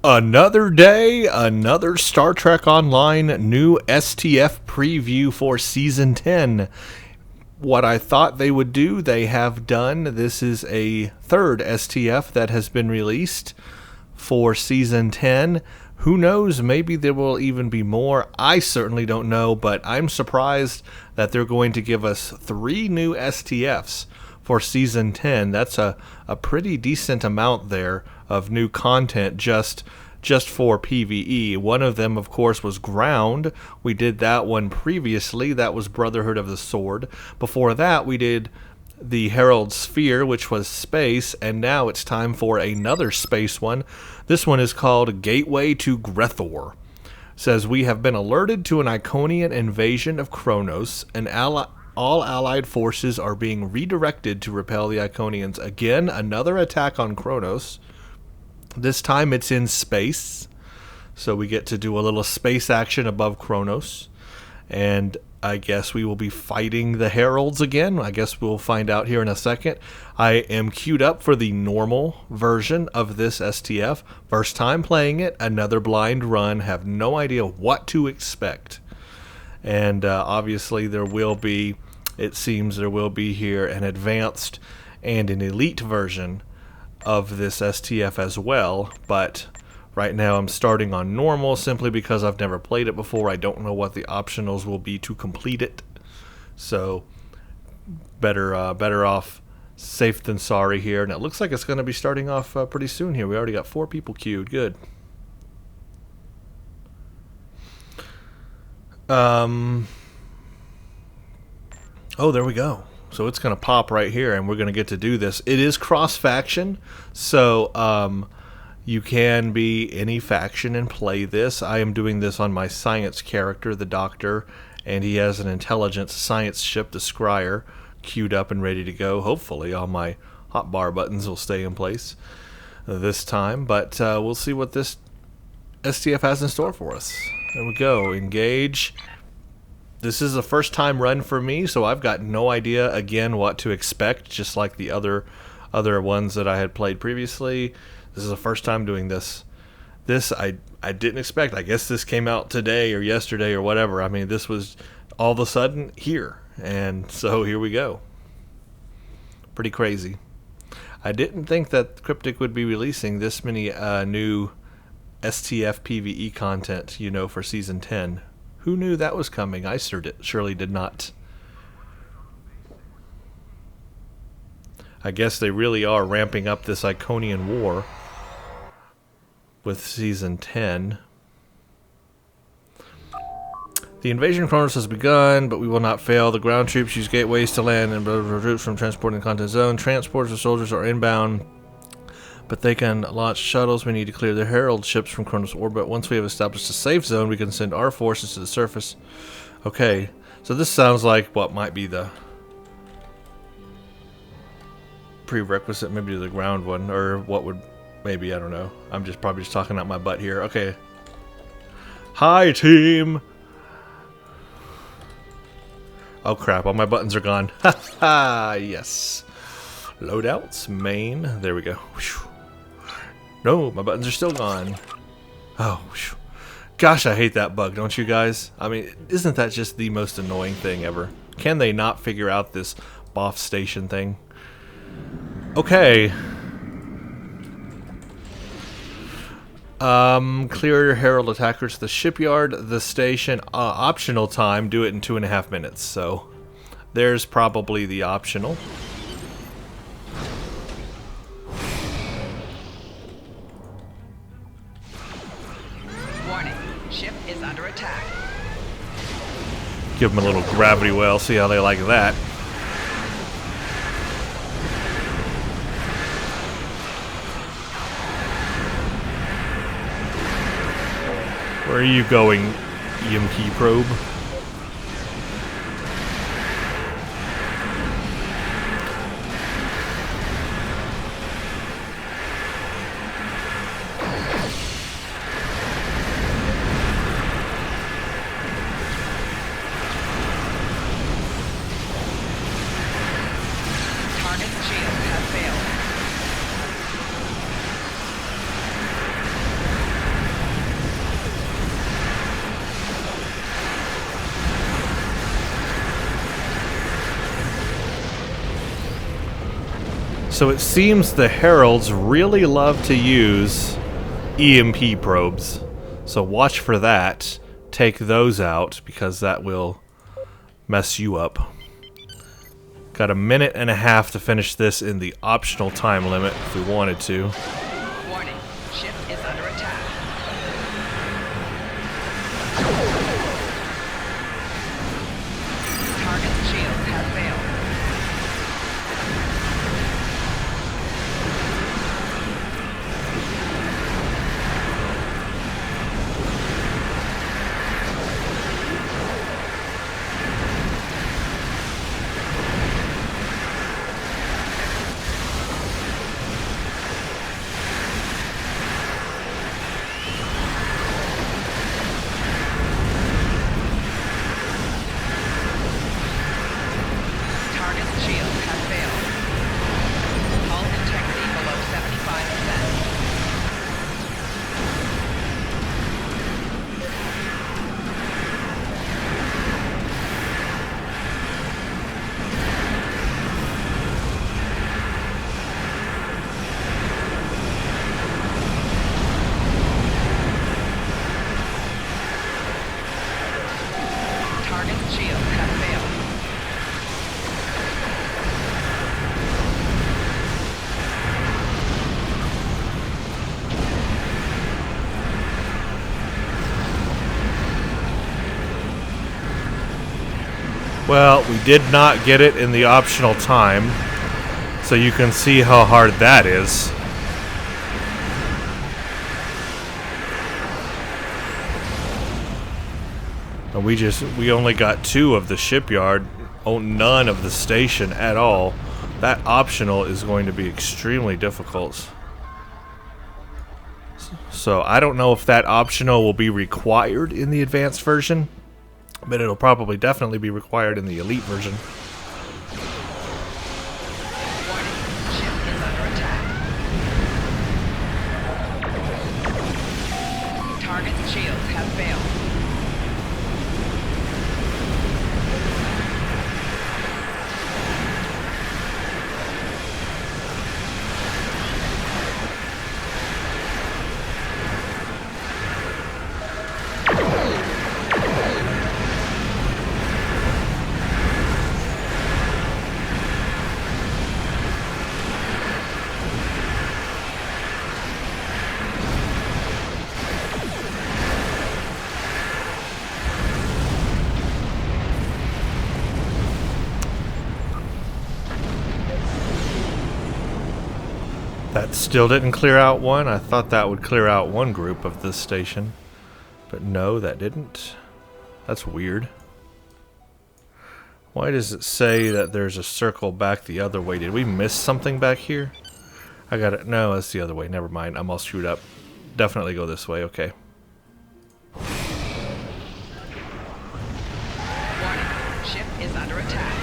Another day, another Star Trek Online new STF preview for Season 10. What I thought they would do, they have done. This is a third STF that has been released for Season 10. Who knows, maybe there will even be more. I certainly don't know, but I'm surprised that they're going to give us 3 new STFs for Season 10. That's a pretty decent amount there of new content just for PvE. One of them, of course, was Ground. We did that one previously. That was Brotherhood of the Sword. Before that, we did the Herald Sphere, which was space, and now it's time for another space one. This one is called Gateway to Gre'Thor. Says, we have been alerted to an Iconian invasion of Qo'noS, and all allied forces are being redirected to repel the Iconians. Again, another attack on Qo'noS. This time it's in space, so we get to do a little space action above Qo'noS, and I guess we will be fighting the Heralds again. I guess we'll find out here in a second. I am queued up for the normal version of this STF. First time playing it, another blind run, have no idea what to expect. And obviously it seems there will be here an advanced and an elite version of this STF as well, but right now I'm starting on normal simply because I've never played it before. I don't know what the optionals will be to complete it, so better off safe than sorry here. And it looks like it's going to be starting off pretty soon here. We already got 4 people queued. Good. Oh, there we go. So it's going to pop right here, and we're going to get to do this. It is cross-faction, so you can be any faction and play this. I am doing this on my science character, the Doctor, and he has an intelligence science ship, the Scryer, queued up and ready to go. Hopefully all my hotbar buttons will stay in place this time, but we'll see what this STF has in store for us. There we go. Engage. This is a first time run for me, so I've got no idea, again, what to expect, just like the other ones that I had played previously. This is the first time doing this. This I didn't expect. I guess this came out today or yesterday or whatever. I mean, this was all of a sudden here, and so here we go. Pretty crazy. I didn't think that Cryptic would be releasing this many new STF PvE content, for Season 10. Who knew that was coming? I surely did not. I guess they really are ramping up this Iconian war with Season 10. The invasion of Qo'noS has begun, but we will not fail. The ground troops use gateways to land and troops from transporting the content zone. Transporters of soldiers are inbound, but they can launch shuttles. We need to clear the Herald ships from Qo'noS orbit. Once we have established a safe zone, we can send our forces to the surface. Okay, so this sounds like what might be the prerequisite, maybe to the ground one, or what would, maybe, I don't know. I'm probably just talking out my butt here. Okay. Hi, team! Oh crap, all my buttons are gone. Ha ha, yes. Loadouts, main, there we go. Whew. No, my buttons are still gone. Oh, whew. Gosh, I hate that bug, don't you guys? I mean, isn't that just the most annoying thing ever? Can they not figure out this BOF station thing? Okay. Clear Herald attackers to the shipyard, the station. Optional time, do it in 2.5 minutes. So, there's probably the optional. Warning, ship is under attack. Give them a little gravity well, see how they like that. Where are you going, EMP probe? So it seems the Heralds really love to use EMP probes. So watch for that. Take those out because that will mess you up. Got a minute and a half to finish this in the optional time limit if we wanted to. Warning, ship is under attack. Target's shields have failed. Target's shields have failed. Hull integrity below 75%. Target's shields have failed. Well, we did not get it in the optional time, so you can see how hard that is. And we only got 2 of the shipyard, none of the station at all. That optional is going to be extremely difficult. So I don't know if that optional will be required in the advanced version, but it'll probably definitely be required in the elite version. Warning, ship is under attack. Target's shields have failed. That still didn't clear out one. I thought that would clear out one group of this station. But no, that didn't. That's weird. Why does it say that there's a circle back the other way? Did we miss something back here? I got it. No, that's the other way. Never mind. I'm all screwed up. Definitely go this way. Okay. Warning, ship is under attack.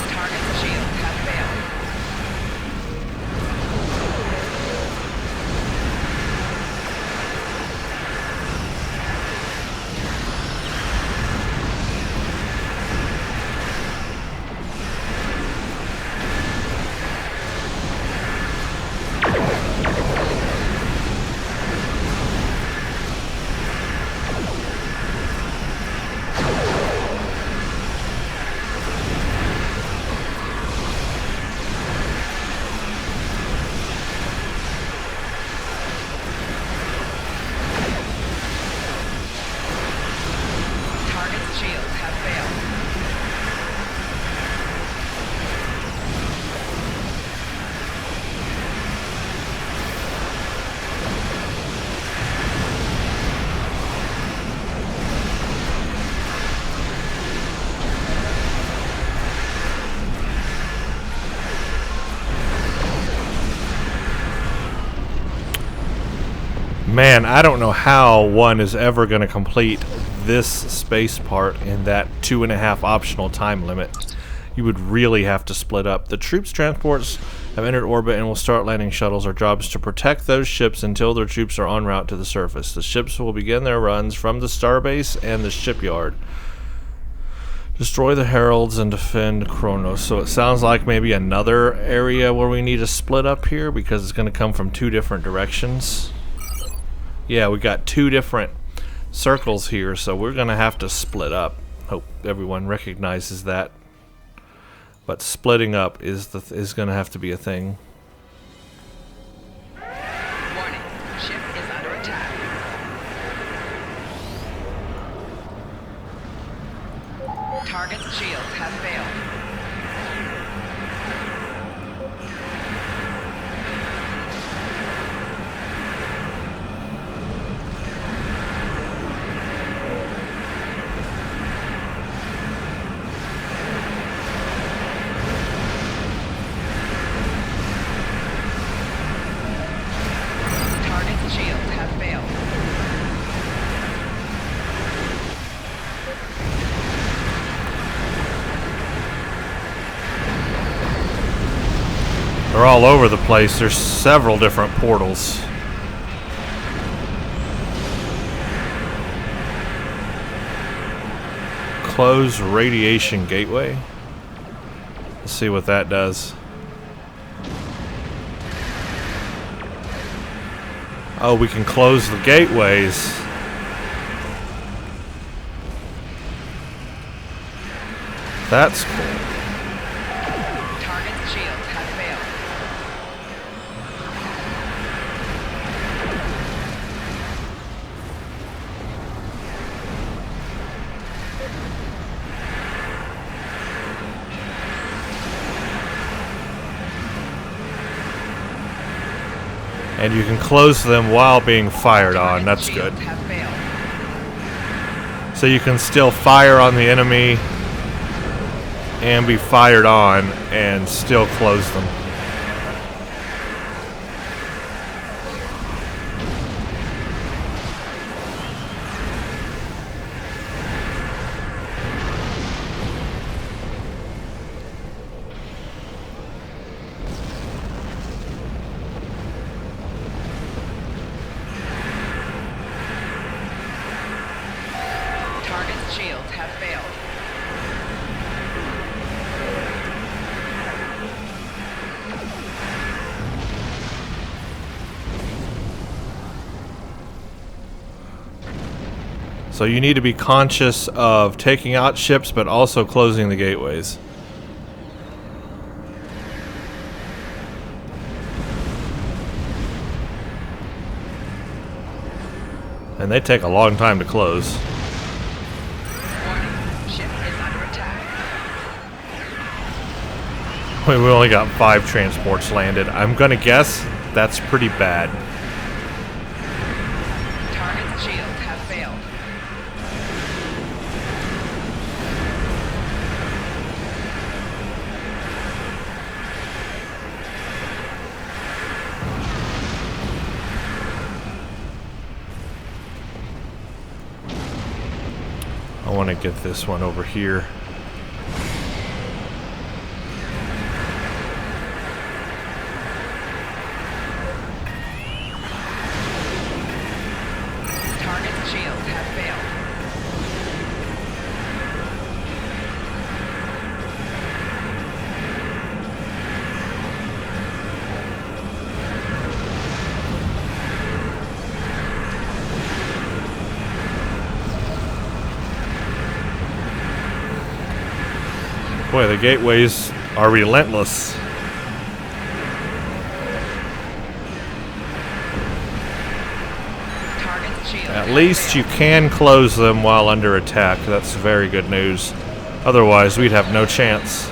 Target's shields have failed. Target's shields have failed. Man, I don't know how one is ever going to complete this space part in that 2.5 optional time limit. you would really have to split up. The troops' transports have entered orbit and will start landing shuttles. Our job is to protect those ships until their troops are en route to the surface. The ships will begin their runs from the starbase and the shipyard. Destroy the Heralds and defend Qo'noS. So it sounds like maybe another area where we need to split up here because it's going to come from two different directions. Yeah, we got two different circles here, so we're going to have to split up. Hope everyone recognizes that. But splitting up is going to have to be a thing. Warning, ship is under attack. Target's shields have failed. Target's shields have failed. They're all over the place. There's several different portals. Close radiation gateway. Let's see what that does. Oh, we can close the gateways. That's cool. Target's shields have failed. And you can close them while being fired on. That's good. Shields have failed. So you can still fire on the enemy and be fired on and still close them. Target's shields have failed. So you need to be conscious of taking out ships, but also closing the gateways. And they take a long time to close. Warning, ship is under attack. We only got 5 transports landed. I'm gonna guess that's pretty bad. Target's shields have failed. I want to get this one over here. Target's shields have failed. Boy, the gateways are relentless. Target's shields At have least failed. you can close them while under attack. That's very good news. Otherwise, we'd have no chance.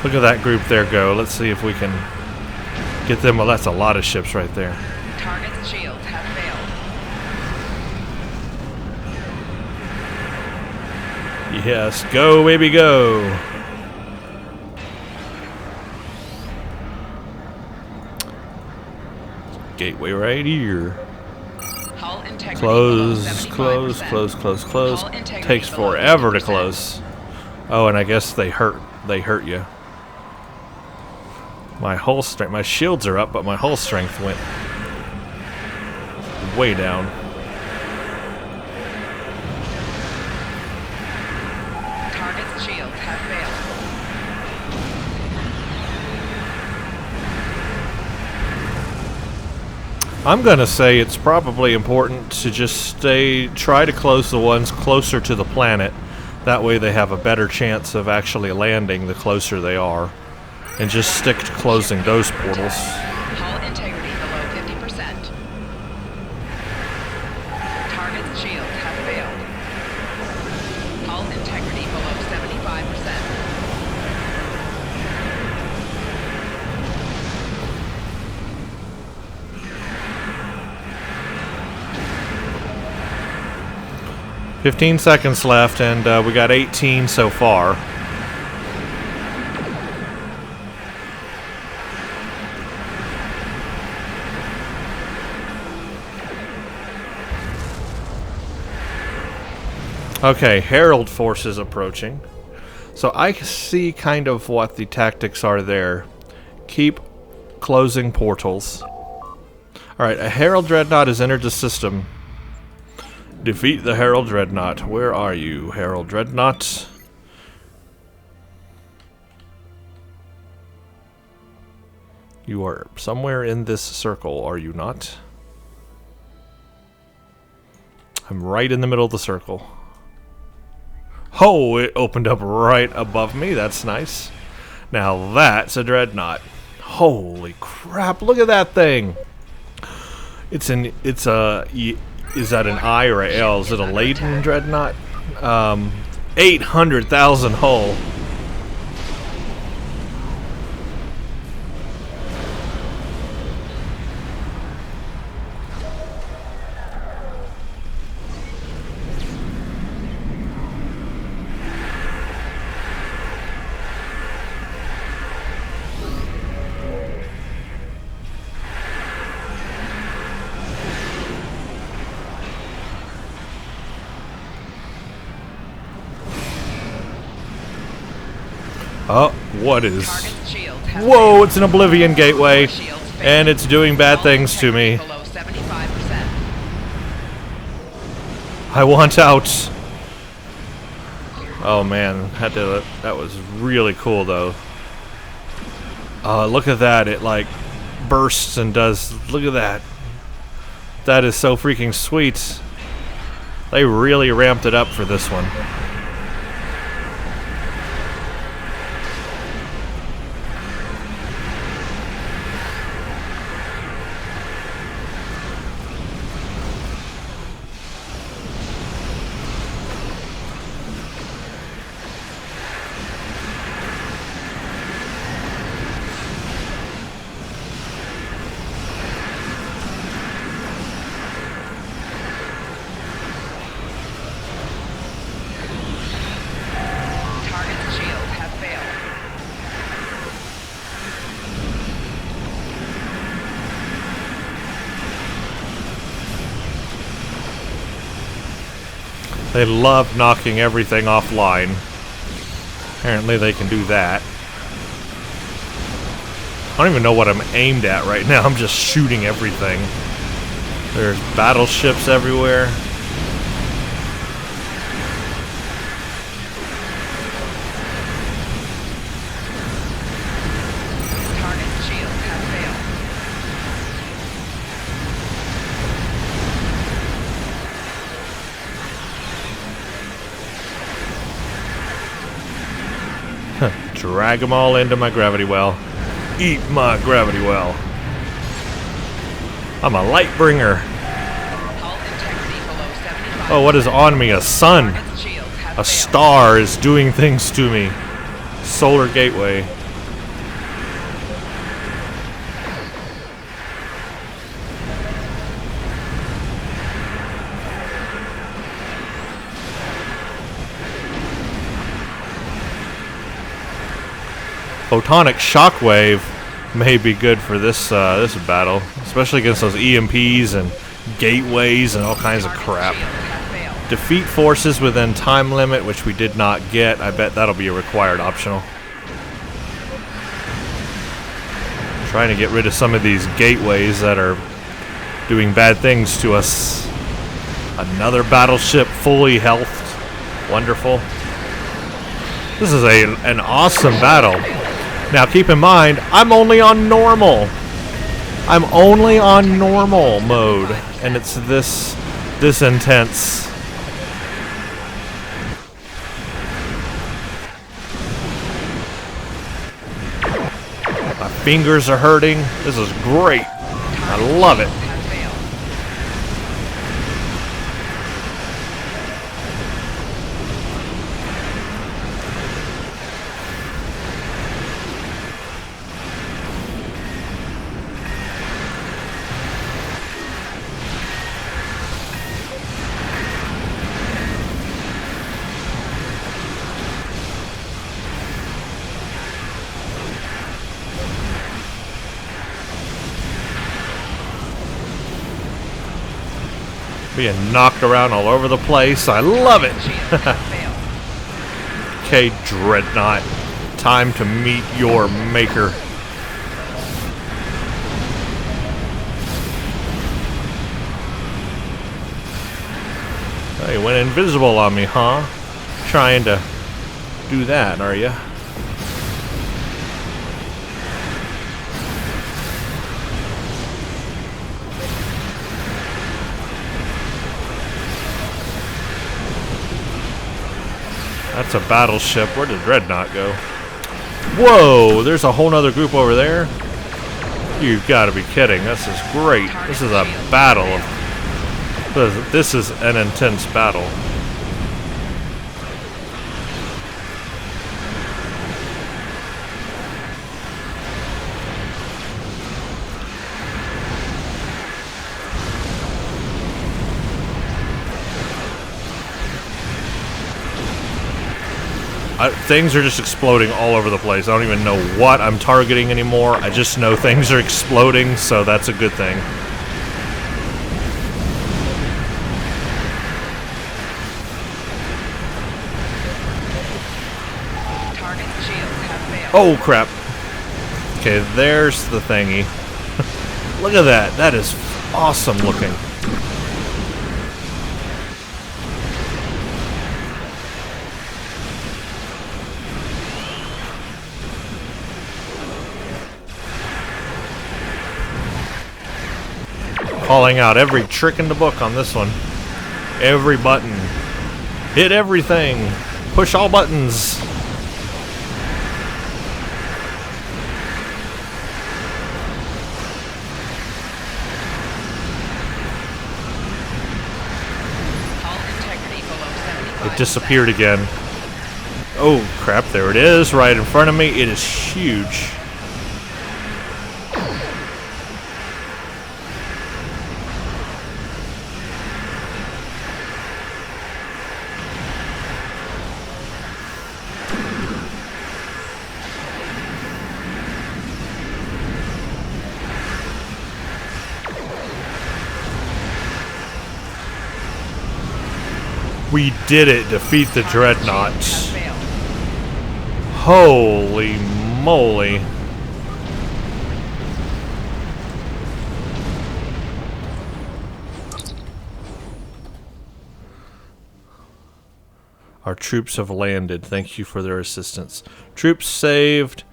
Look at that group there go. Let's see if we can get them. Well, that's a lot of ships right there. Target's shields have failed. Yes, go, baby, go. gateway right here. Hull integrity below Close, 75%. close. Hull integrity Takes below forever to 50%. close. Oh, and I guess they hurt you. My hull strength, my shields are up, but my hull strength went way down. Target's shields have failed. I'm gonna say it's probably important to just try to close the ones closer to the planet. That way they have a better chance of actually landing the closer they are. And just stick to closing those portals. Hull integrity below 50%. Target's shields have failed. Hull integrity below 75%. "15 seconds left, and we got 18 so far. Okay, Herald forces approaching. So I see kind of what the tactics are there. Keep closing portals. Alright, a Herald Dreadnought has entered the system. Defeat the Herald Dreadnought. Where are you, Herald Dreadnought? You are somewhere in this circle, are you not? I'm right in the middle of the circle. Oh, it opened up right above me. That's nice. Now that's a Dreadnought. Holy crap, look at that thing. Is that an I or a L? Is it a laden Dreadnought? 800,000 hull. Oh, what is... Target's shields have Whoa, failed. it's an Oblivion Gateway, Shields failed. and it's doing bad things to me. Below 75%. I want out. Oh man, that was really cool though. Look at that, it like bursts and does, look at that. That is so freaking sweet. They really ramped it up for this one. Target's shields have failed. They love knocking everything offline. Apparently they can do that. I don't even know what I'm aimed at right now. I'm just shooting everything. There's battleships everywhere. Target's shields have failed. Drag them all into my gravity well. Eat my gravity well. I'm a light bringer. Hull integrity below 75%. Oh, what is on me? A sun. Target's shields have A failed. star is doing things to me. Solar Gateway. Photonic shockwave may be good for this this battle, especially against those EMPs and gateways and all kinds of crap. Defeat forces within time limit, which we did not get. I bet that'll be a required optional. Trying to get rid of some of these gateways that are doing bad things to us. Another battleship fully healthed. Wonderful. This is an awesome battle. Now keep in mind, I'm only on normal. I'm only on normal mode, and it's this intense. My fingers are hurting. This is great. I love it. Being knocked around all over the place. I love it. Okay, Dreadnought. Time to meet your maker. Hey, went invisible on me, huh? Trying to do that, are you? That's a battleship. Where did Dreadnought go? Whoa! There's a whole nother group over there. You've got to be kidding. This is great. This is a battle. This is an intense battle. Things are just exploding all over the place. I don't even know what I'm targeting anymore. I just know things are exploding, so that's a good thing. Oh, crap. Okay, there's the thingy. Look at that. That is awesome looking. Calling out every trick in the book on this one. Every button. Hit everything. Push all buttons. It disappeared again. Oh crap, there it is, right in front of me. It is huge. We did it! Defeat the Dreadnought. Holy moly. Our troops have landed. Thank you for their assistance. Troops saved.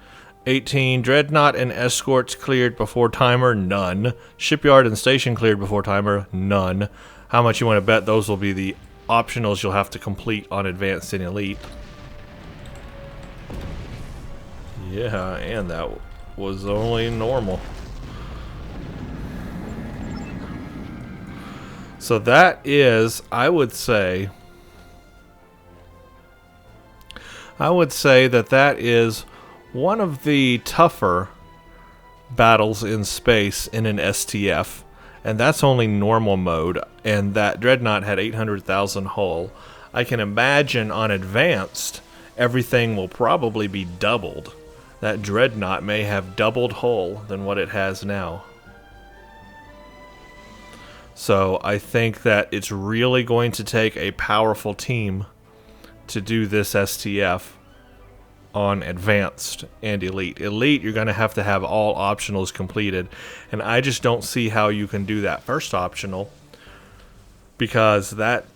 18. Dreadnought and escorts cleared before timer. None. Shipyard and station cleared before timer. None. How much you want to bet those will be the optionals you'll have to complete on Advanced and Elite? Yeah, and that was only normal. So that is, I would say that is one of the tougher battles in space in an STF. And that's only normal mode, and that Dreadnought had 800,000 hull. I can imagine on Advanced, everything will probably be doubled. that dreadnought may have doubled hull than what it has now. So I think that it's really going to take a powerful team to do this STF on Advanced and Elite. Elite, you're going to have all optionals completed, and I just don't see how you can do that first optional, because that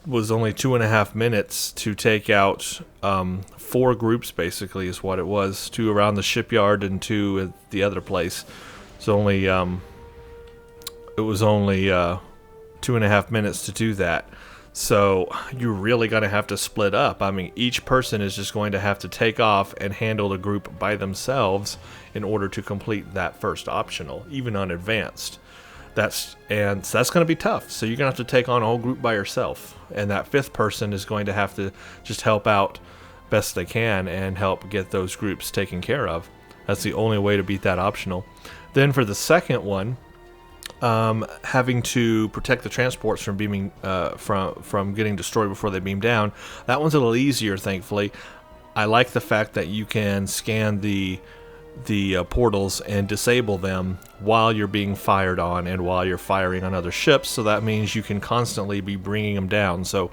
was only 2.5 minutes to take out 4 groups, basically, is what it was. 2 around the shipyard and 2 at the other place. It's only... it was only 2.5 minutes to do that. So you're really going to have to split up. I mean, each person is just going to have to take off and handle the group by themselves in order to complete that first optional, even on Advanced. So that's going to be tough. So you're going to have to take on a whole group by yourself. And that 5th person is going to have to just help out best they can and help get those groups taken care of. That's the only way to beat that optional. Then for the second one, having to protect the transports from beaming from getting destroyed before they beam down. That one's a little easier, thankfully. I like the fact that you can scan the portals and disable them while you're being fired on and while you're firing on other ships. So that means you can constantly be bringing them down. So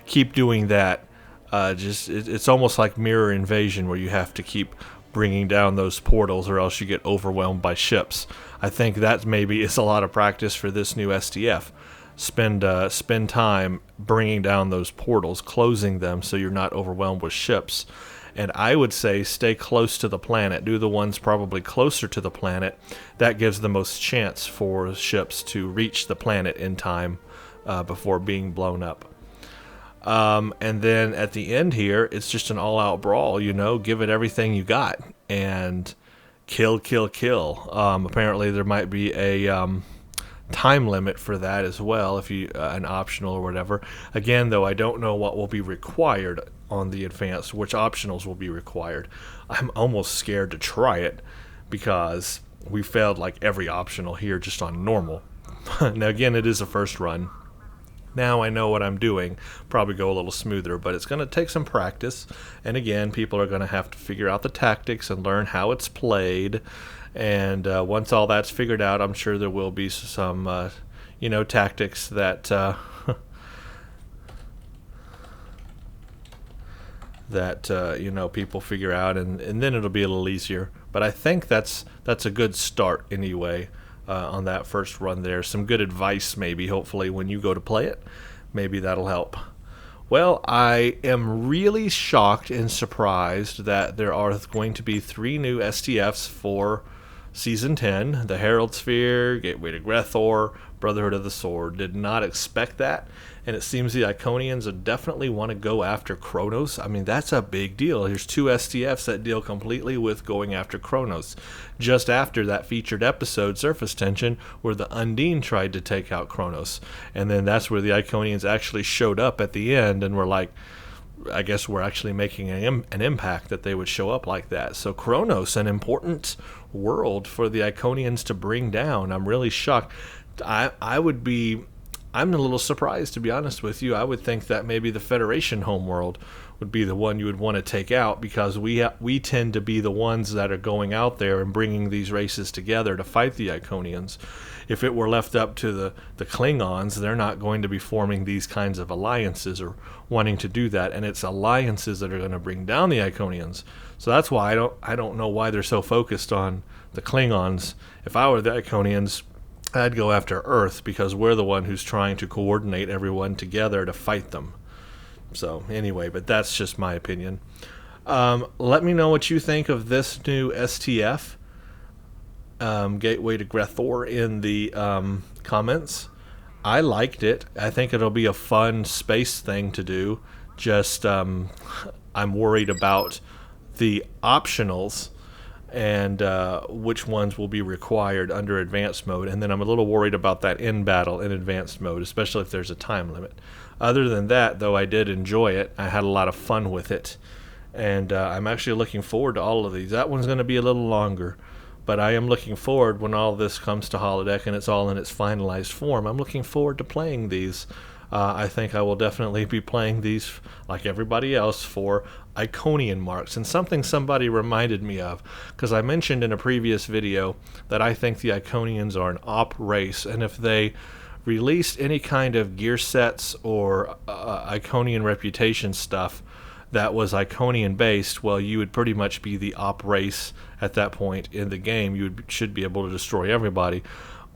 keep doing that. It's almost like mirror invasion, where you have to keep bringing down those portals or else you get overwhelmed by ships. I think that maybe is a lot of practice for this new STF. Spend time bringing down those portals, closing them so you're not overwhelmed with ships. And I would say stay close to the planet. Do the ones probably closer to the planet. That gives the most chance for ships to reach the planet in time before being blown up. And then at the end here, it's just an all-out brawl, give it everything you got, and kill. Apparently there might be a time limit for that as well, if you an optional or whatever. Again, though, I don't know what will be required on the Advanced, which optionals will be required. I'm almost scared to try it, because we failed like every optional here just on normal. Now, again, it is a first run. Now I know what I'm doing. Probably go a little smoother, but it's going to take some practice. And again, people are going to have to figure out the tactics and learn how it's played. And once all that's figured out, I'm sure there will be some, tactics that people figure out, and then it'll be a little easier. But I think that's a good start anyway. On that first run there. Some good advice maybe, hopefully, when you go to play it. Maybe that'll help. Well, I am really shocked and surprised that there are going to be 3 new STFs for Season 10. The Heralds Sphere, Gateway to Gre'Thor, Brotherhood of the Sword. Did not expect that. And it seems the Iconians definitely want to go after Qo'noS. I mean, that's a big deal. Here's 2 STFs that deal completely with going after Qo'noS. Just after that featured episode, Surface Tension, where the Undine tried to take out Qo'noS. And then that's where the Iconians actually showed up at the end and were like, I guess we're actually making an impact that they would show up like that. So Qo'noS, an important world for the Iconians to bring down. I'm really shocked. I'm a little surprised, to be honest with you. I would think that maybe the Federation homeworld would be the one you would want to take out, because we tend to be the ones that are going out there and bringing these races together to fight the Iconians. If it were left up to the Klingons, they're not going to be forming these kinds of alliances or wanting to do that, and it's alliances that are going to bring down the Iconians. So that's why I don't know why they're so focused on the Klingons. If I were the Iconians, I'd go after Earth, because we're the one who's trying to coordinate everyone together to fight them. So anyway, but that's just my opinion. Let me know what you think of this new STF, Gateway to Gre'Thor, in the comments. I liked it. I think it'll be a fun space thing to do. Just I'm worried about the optionals and which ones will be required under advanced mode, and then I'm a little worried about that in battle in advanced mode, especially if there's a time limit. Other than that, though, I did enjoy it. I had a lot of fun with it, and I'm actually looking forward to all of these. That one's going to be a little longer, but I am looking forward when all this comes to holodeck and it's all in its finalized form. I'm looking forward to playing these. I think I will definitely be playing these, like everybody else, for Iconian marks. And something somebody reminded me of, because I mentioned in a previous video that I think the Iconians are an op race, and if they released any kind of gear sets or Iconian reputation stuff that was Iconian based, well, you would pretty much be the op race at that point in the game. Should be able to destroy everybody.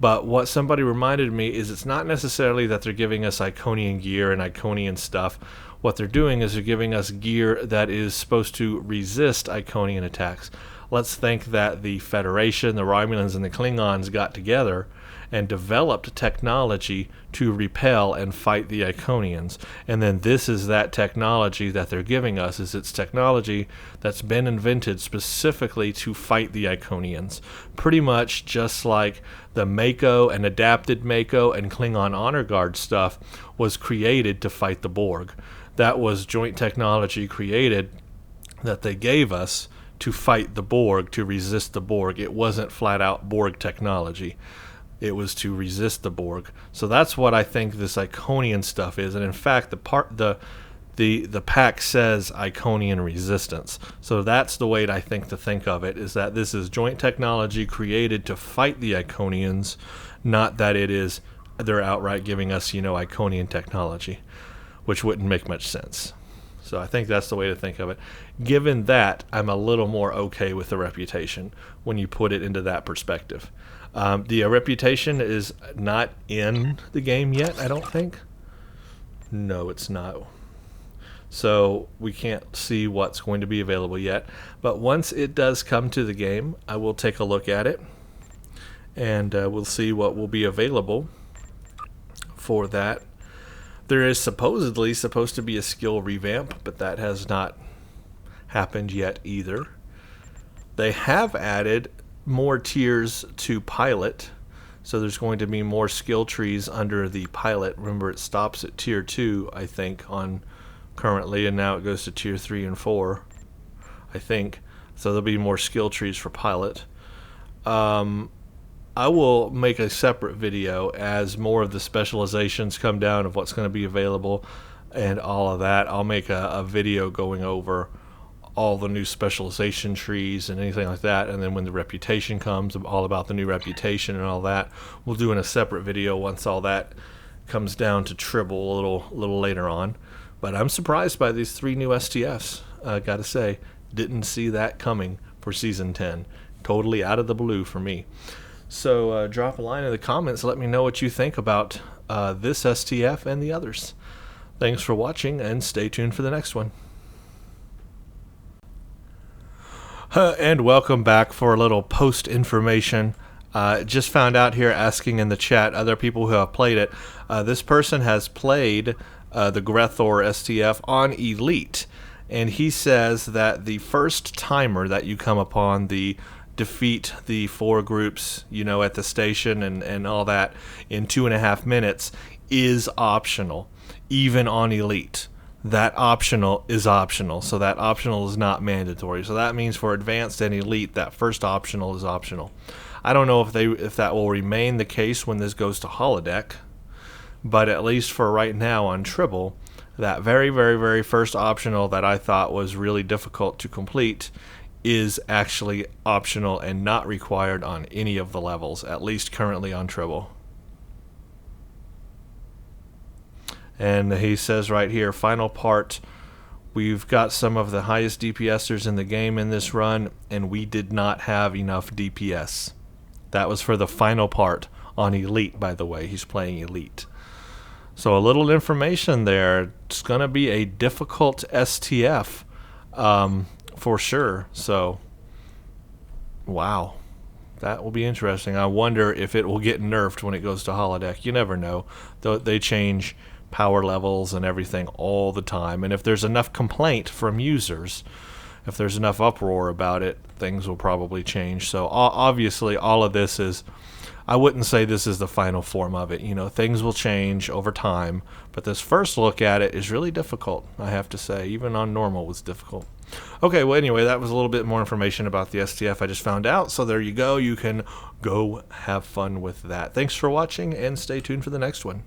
But what somebody reminded me is it's not necessarily that they're giving us Iconian gear and Iconian stuff. What they're doing is they're giving us gear that is supposed to resist Iconian attacks. Let's think that the Federation, the Romulans, and the Klingons got together and developed technology to repel and fight the Iconians. And then this is that technology that they're giving us, is it's technology that's been invented specifically to fight the Iconians. Pretty much just like the Mako and adapted Mako and Klingon Honor Guard stuff was created to fight the Borg. That was joint technology created that they gave us to fight the Borg, to resist the Borg. It wasn't flat out Borg technology. It was to resist the Borg. So that's what I think this Iconian stuff is. And in fact, the pack says Iconian resistance. So that's the way I think to think of it, is that this is joint technology created to fight the Iconians, not that they're outright giving us, Iconian technology, which wouldn't make much sense. So I think that's the way to think of it. Given that, I'm a little more okay with the reputation when you put it into that perspective. The reputation is not in the game yet, I don't think. No, it's not. So we can't see what's going to be available yet. But once it does come to the game, I will take a look at it. And we'll see what will be available for that. There is supposedly supposed to be a skill revamp, but that has not happened yet either. They have added more tiers to pilot, so there's going to be more skill trees under the pilot. Remember, it stops at tier 2, I think, on currently, and now it goes to tier 3 and 4, I think. So there'll be more skill trees for pilot. I will make a separate video as more of the specializations come down of what's going to be available and all of that. I'll make a video going over all the new specialization trees and anything like that, and then when the reputation comes, all about the new reputation and all that, we'll do in a separate video once all that comes down to Tribble a little later on. But I'm surprised by these 3 new STFs, gotta say. Didn't see that coming for Season 10. Totally out of the blue for me. So drop a line in the comments, let me know what you think about this STF and the others. Thanks for watching, and stay tuned for the next one. And welcome back for a little post information. Just found out here, asking in the chat, other people who have played it. This person has played the Gre'Thor STF on Elite, and he says that the first timer that you come upon, the defeat the 4 groups, at the station and all that in 2.5 minutes, is optional, even on Elite. That optional is optional, so that optional is not mandatory. So that means for Advanced and Elite, that first optional is optional. I don't know if that will remain the case when this goes to holodeck, but at least for right now on Tribble, that very, very, very first optional that I thought was really difficult to complete is actually optional and not required on any of the levels, at least currently on Tribble. And he says right here, final part, we've got some of the highest DPSers in the game in this run, and we did not have enough DPS. That was for the final part on Elite, by the way. He's playing Elite. So a little information there. It's going to be a difficult STF for sure. So, wow. That will be interesting. I wonder if it will get nerfed when it goes to holodeck. You never know. They change power levels and everything all the time, and if there's enough complaint from users, if there's enough uproar about it, things will probably change. So obviously all of this is, I wouldn't say this is the final form of it. Things will change over time, but this first look at it is really difficult, I have to say. Even on normal was difficult. Okay, well, anyway, that was a little bit more information about the STF I just found out, so there you go. You can go have fun with that. Thanks for watching, and stay tuned for the next one.